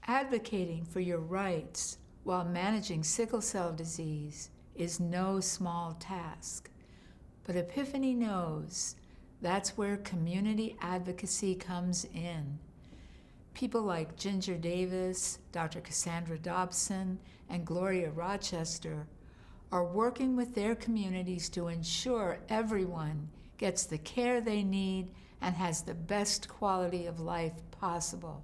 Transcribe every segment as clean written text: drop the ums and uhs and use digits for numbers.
Advocating for your rights while managing sickle cell disease is no small task. But Epiphany knows that's where community advocacy comes in. People like Ginger Davis, Dr. Cassandra Dobson, and Gloria Rochester are working with their communities to ensure everyone gets the care they need and has the best quality of life possible.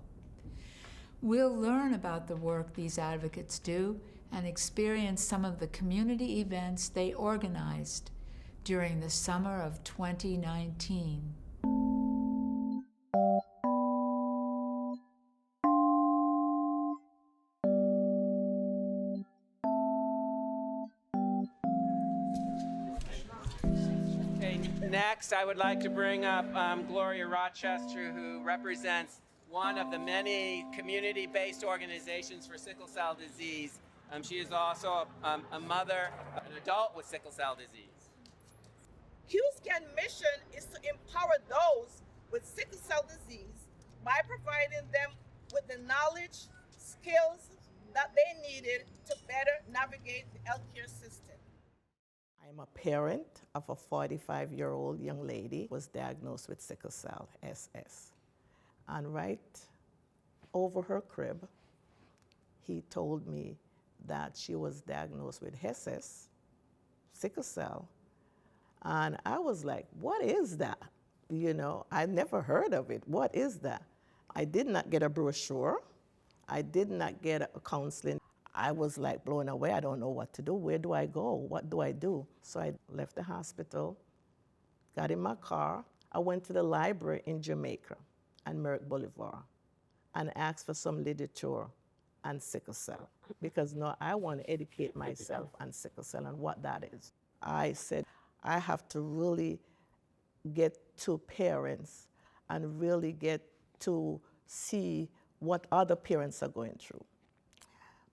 We'll learn about the work these advocates do and experience some of the community events they organized during the summer of 2019. Next, I would like to bring up Gloria Rochester, who represents one of the many community-based organizations for sickle cell disease. She is also a mother of an adult with sickle cell disease. QSCAN mission is to empower those with sickle cell disease by providing them with the knowledge, skills that they needed to better navigate the healthcare system. I'm a parent of a 45-year-old young lady who was diagnosed with sickle cell, SS. And right over her crib, he told me that she was diagnosed with SS, sickle cell. And I was like, what is that? You know, I never heard of it. What is that? I did not get a brochure. I did not get a counseling. I was like blown away. I don't know what to do. Where do I go? What do I do? So I left the hospital, got in my car. I went to the library in Jamaica and Merrick Boulevard and asked for some literature on sickle cell because no, I want to educate myself on sickle cell and what that is. I said, I have to really get to parents and really get to see what other parents are going through.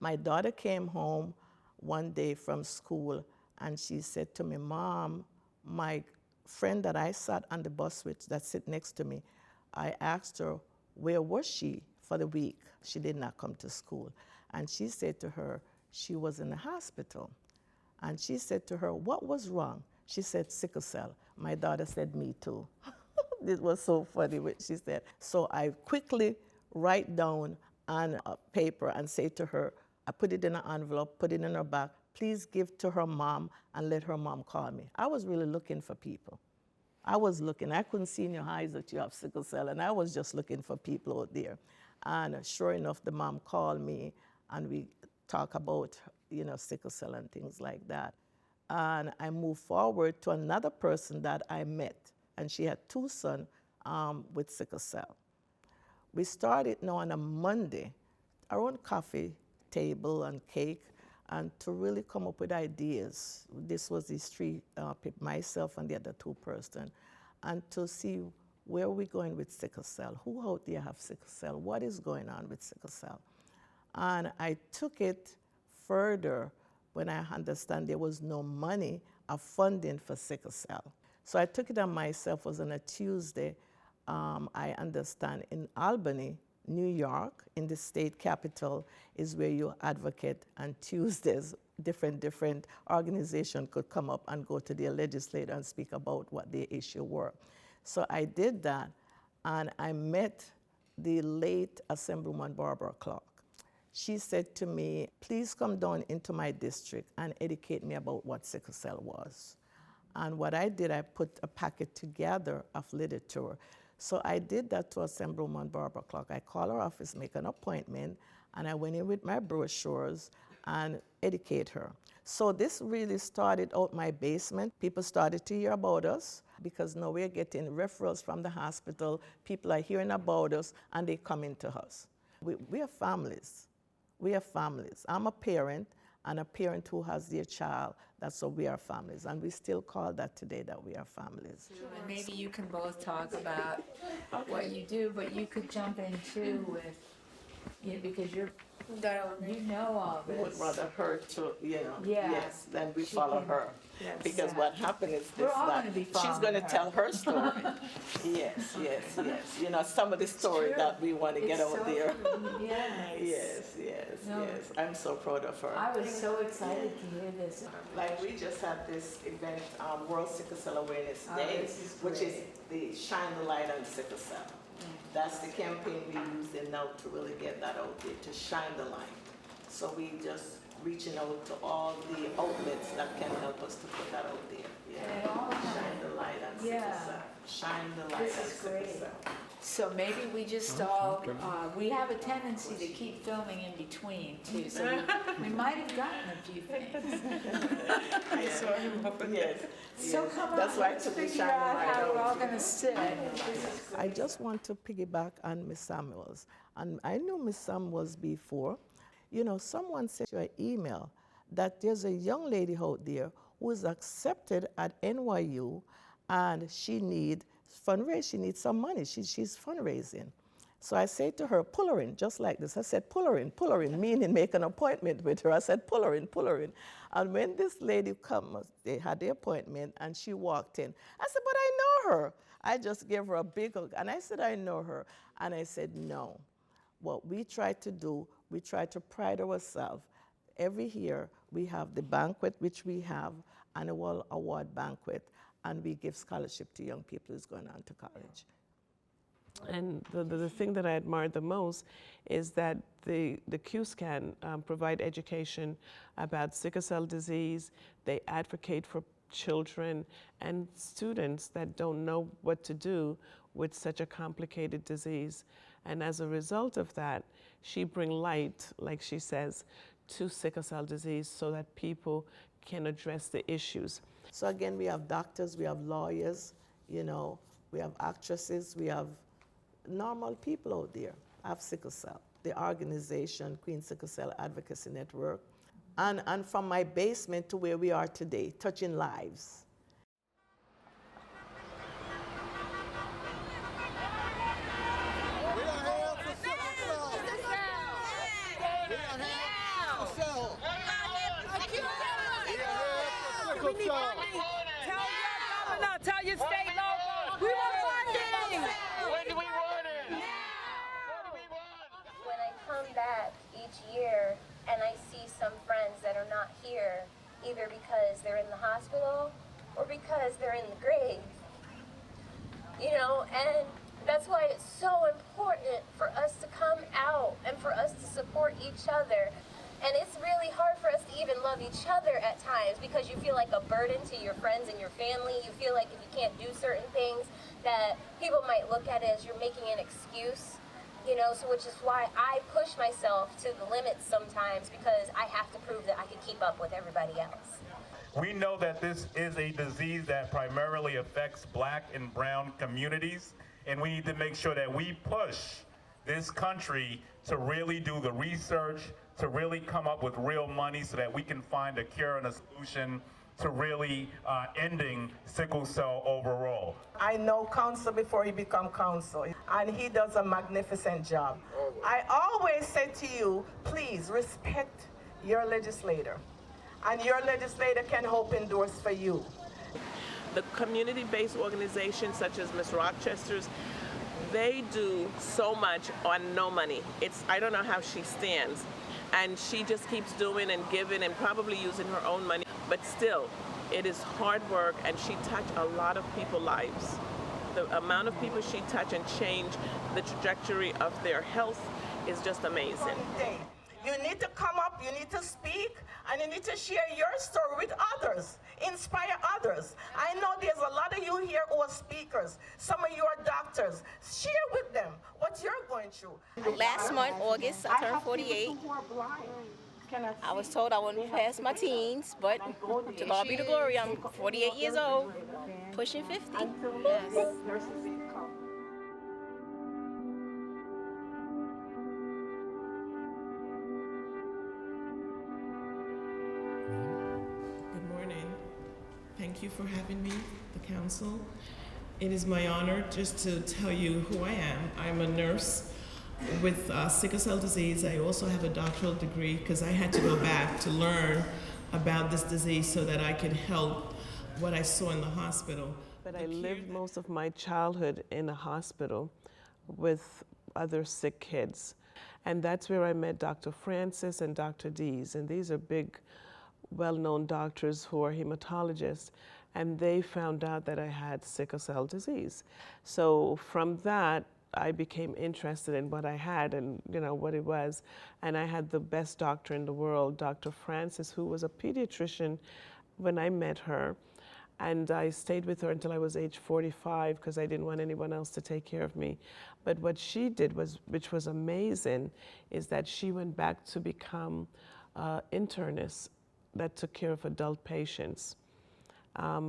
My daughter came home one day from school and she said to me, Mom, my friend that I sat on the bus with that sit next to me, I asked her, where was she for the week? She did not come to school. And she said to her, she was in the hospital. And she said to her, what was wrong? She said, sickle cell. My daughter said, me too. It was so funny what she said. So I quickly write down on a paper and say to her, I put it in an envelope, put it in her bag, please give to her mom and let her mom call me. I was really looking for people. I was looking, I couldn't see in your eyes that you have sickle cell, and I was just looking for people out there. And sure enough, the mom called me and we talk about, you know, sickle cell and things like that. And I moved forward to another person that I met, and she had two sons with sickle cell. We started now on a Monday, our own coffee table and cake, and to really come up with ideas. This was these three people, myself and the other two person, and to see where we're going with sickle cell. Who out there have sickle cell? What is going on with sickle cell? And I took it further when I understand there was no money of funding for sickle cell. So I took it on myself. It was on a Tuesday. I understand in Albany, New York, in the state capital, is where you advocate, and Tuesdays, different organizations could come up and go to their legislator and speak about what their issue were. So I did that, and I met the late Assemblywoman Barbara Clark. She said to me, please come down into my district and educate me about what sickle cell was. And what I did, I put a packet together of literature. So I did that to Assemblywoman Barbara Clark. I called her office, make an appointment, and I went in with my brochures and educate her. So this really started out my basement. People started to hear about us because now we're getting referrals from the hospital. People are hearing about us and they come into us. We are families. We are families. I'm a parent and a parent who has their child. That's what we are families. And we still call that today that we are families. And maybe you can both talk about what you do, but you could jump in too with, because you know all We would this. rather her to, Yeah. yes, than we She follow can- her. yes. Because what happened is We're this, all that gonna be she's following going to her. tell her story. Yes. Some of the story true. that we want to get It's out so there. true. Yes. Yes. I'm so proud of her. I was so excited to hear this. Like we just had this event, World Sickle Cell Awareness Oh, Day, this is which is great. the Shine the Light on Sickle Cell. That's the campaign we're using now to really get that out there, to shine the light. So we just reaching out to all the outlets that can help us to put that out there. And it all Shine the light on sickle Yeah. cell. Shine the light This on is sickle great. cell. So maybe we just all, we have a tendency to keep filming in between too, so we might have gotten a few things. I saw him Yes. So yes. come on, That's why I let's took the figure shine the out light how we're out. all gonna sit. I just want to piggyback on Miss Samuels. And I knew Miss Samuels before. Someone sent you an email that there's a young lady out there who is accepted at NYU and she needs some money. She's fundraising. So I say to her, pull her in, just like this. I said, pull her in, meaning make an appointment with her. I said, pull her in. And when this lady come, they had the appointment and she walked in. I said, but I know her. I just gave her a big hug and I said, I know her. And I said, no. What we try to do, we try to pride ourselves. Every year we have the banquet, which we have, annual award banquet, and we give scholarship to young people who's going on to college. And the thing that I admire the most is that the QSCAN provide education about sickle cell disease. They advocate for children and students that don't know what to do with such a complicated disease. And as a result of that, she brings light, like she says, to sickle cell disease so that people can address the issues. So again, we have doctors, we have lawyers, we have actresses, we have normal people out there have sickle cell. The organization, Queen Sickle Cell Advocacy Network, and from my basement to where we are today, touching lives. Tell your state local. We want funding. When do we want it? When I come back each year and I see some friends that are not here, either because they're in the hospital or because they're in the grave, and that's why it's so important for us to come out and for us to support each other. And it's really hard for us to even love each other at times because you feel like a burden to your friends and your family. You feel like if you can't do certain things that people might look at it as you're making an excuse, so which is why I push myself to the limits sometimes because I have to prove that I can keep up with everybody else. We know that this is a disease that primarily affects Black and brown communities, and we need to make sure that we push this country to really do the research, to really come up with real money so that we can find a cure and a solution to really ending sickle cell overall. I know counsel before he become counsel, and he does a magnificent job. I always say to you, please respect your legislator, and your legislator can open doors for you. The community-based organizations such as Ms. Rochester's, they do so much on no money. I don't know how she stands. And she just keeps doing and giving and probably using her own money. But still, it is hard work and she touched a lot of people's lives. The amount of people she touched and changed the trajectory of their health is just amazing. You need to come up, you need to speak, and you need to share your story with others, inspire others. I know there's a lot of you here who are speakers. Some of you are doctors. Share with them what you're going through. Last month, August, I turned 48. I was told I wouldn't pass my teens, but to God be the glory, I'm 48 years old, pushing 50. Yes. Good morning. Thank you for having me, the council. It is my honor just to tell you who I am. I'm a nurse with sickle cell disease. I also have a doctoral degree because I had to go back to learn about this disease so that I could help what I saw in the hospital. But I lived most of my childhood in a hospital with other sick kids. And that's where I met Dr. Francis and Dr. Dees. And these are big, well-known doctors who are hematologists. And they found out that I had sickle cell disease. So from that, I became interested in what I had and what it was. And I had the best doctor in the world, Dr. Francis, who was a pediatrician when I met her. And I stayed with her until I was age 45 because I didn't want anyone else to take care of me. But what she did was, which was amazing, is that she went back to become internist that took care of adult patients.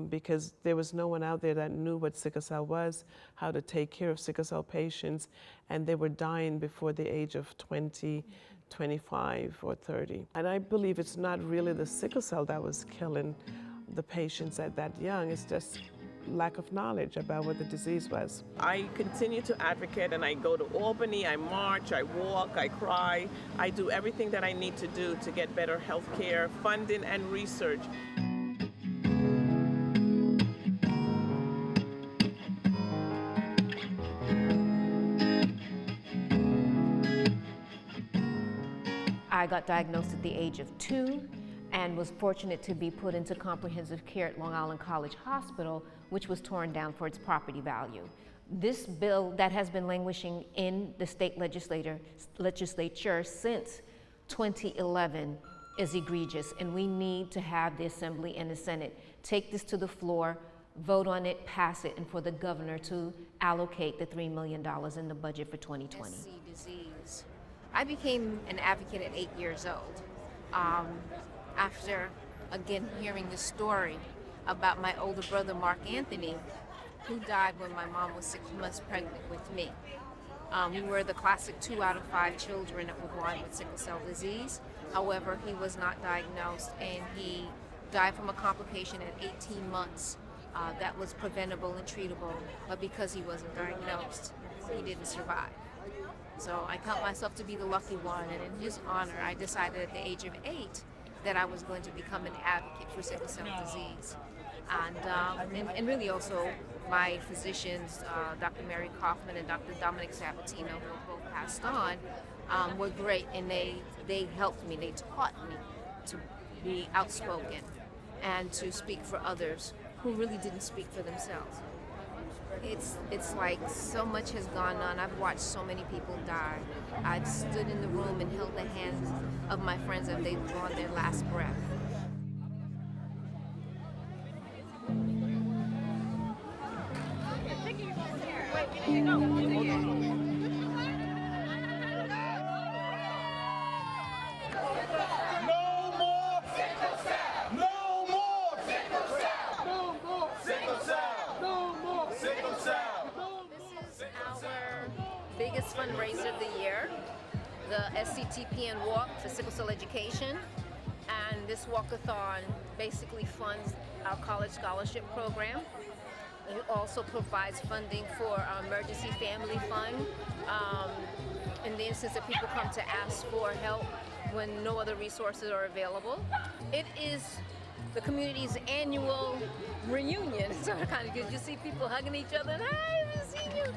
Because there was no one out there that knew what sickle cell was, how to take care of sickle cell patients, and they were dying before the age of 20, 25, or 30. And I believe it's not really the sickle cell that was killing the patients at that young, it's just lack of knowledge about what the disease was. I continue to advocate, and I go to Albany, I march, I walk, I cry. I do everything that I need to do to get better health care, funding, and research. I got diagnosed at the age of 2 and was fortunate to be put into comprehensive care at Long Island College Hospital, which was torn down for its property value. This bill that has been languishing in the state legislature since 2011 is egregious, and we need to have the Assembly and the Senate take this to the floor, vote on it, pass it, and for the governor to allocate the $3 million in the budget for 2020. SC disease. I became an advocate at 8 years old. After, again, hearing the story about my older brother, Mark Anthony, who died when my mom was 6 months pregnant with me. We were the classic 2 out of 5 children that were born with sickle cell disease. However, he was not diagnosed, and he died from a complication at 18 months that was preventable and treatable, but because he wasn't diagnosed, he didn't survive. So I count myself to be the lucky one, and in his honor, I decided at the age of 8 that I was going to become an advocate for sickle cell disease. And really also my physicians, Dr. Mary Kaufman and Dr. Dominic Sabatino, who both passed on, were great, and they helped me, they taught me to be outspoken and to speak for others who really didn't speak for themselves. It's like so much has gone on. I've watched so many people die. I've stood in the room and held the hands of my friends as they've drawn their last breath. Biggest fundraiser of the year, the SCTPN Walk for Sickle Cell Education. And this walkathon basically funds our college scholarship program. It also provides funding for our emergency family fund in the instance that people come to ask for help when no other resources are available. It is the community's annual reunion. So kind of good. You see people hugging each other and, "Hi, I haven't seen you."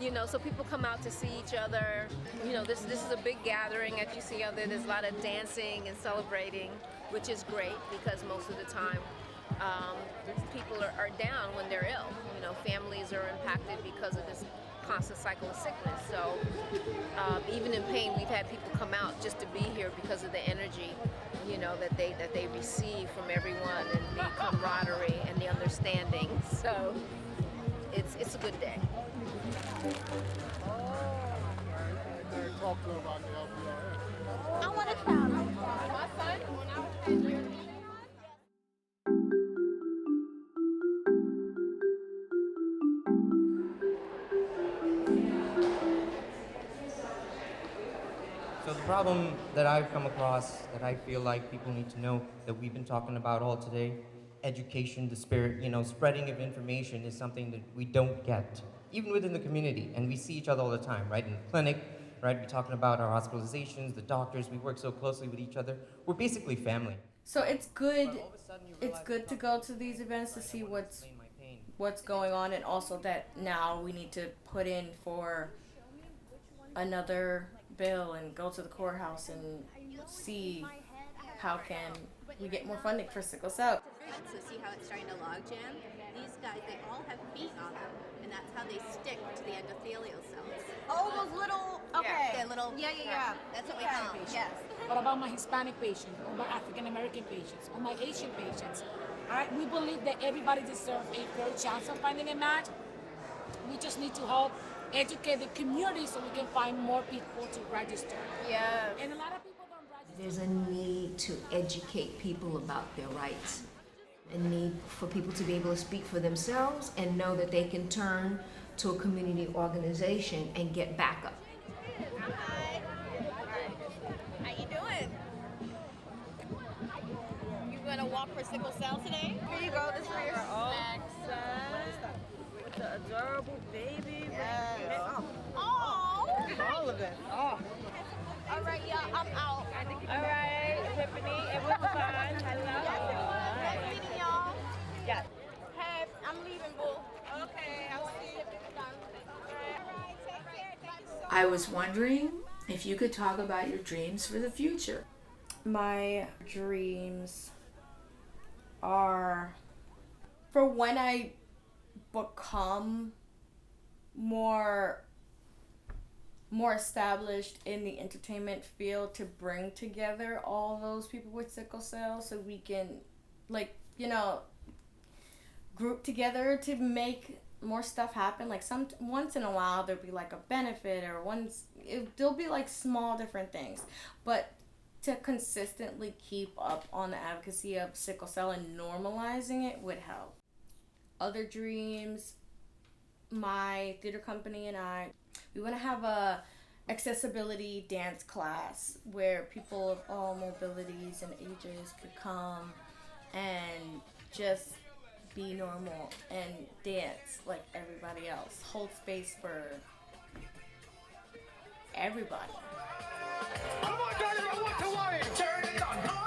You know, so people come out to see each other. You know, this is a big gathering, as you see out there. There's a lot of dancing and celebrating, which is great because most of the time people are down when they're ill. You know, families are impacted because of this constant cycle of sickness. So even in pain, we've had people come out just to be here because of the energy, you know, that they receive from everyone, and the camaraderie and the understanding. So it's a good day. I want to try. problem that I've come across that I feel like people need to know that we've been talking about all today, education, the spirit, spreading of information is something that we don't get, even within the community. And we see each other all the time, right? In the clinic, right? We're talking about our hospitalizations, the doctors, we work so closely with each other. We're basically family. So it's good. It's good to go to these events to see what's going on, and also that now we need to put in for another bill and go to the courthouse and see how can we get more funding for sickle cell. So see how it's starting to log jam? These guys, they all have feet on them, and that's how they stick to the endothelial cells. Oh, those little, okay. They're little, Yeah. that's what we call them. Yes. What about my Hispanic patients, or my African American patients, or my Asian patients? We believe that everybody deserves a fair chance of finding a match. We just need to help educate the community so we can find more people to register. Yeah. And a lot of people don't register. There's a need to educate people about their rights. A need for people to be able to speak for themselves and know that they can turn to a community organization and get backup. Hi. How you doing? You gonna walk for sickle cell today? Here you go. This is for your snacks. With the adorable baby. Yes. Oh! All of it. Oh. All right, y'all, I'm out. All right, Tiffany, it was fun. Hello. Nice meeting y'all. Yes. Hey, I'm leaving, boo. Okay, I'll see you. I was wondering if you could talk about your dreams for the future. My dreams are for when I become more established in the entertainment field, to bring together all those people with sickle cell so we can group together to make more stuff happen. Like once in a while there'll be like a benefit, or there'll be like small different things, but to consistently keep up on the advocacy of sickle cell and normalizing it would help. Other dreams, my theater company and we want to have a accessibility dance class where people of all mobilities and ages could come and just be normal and dance like everybody else. Hold space for everybody. Oh my God, I want to wine. Turn it on.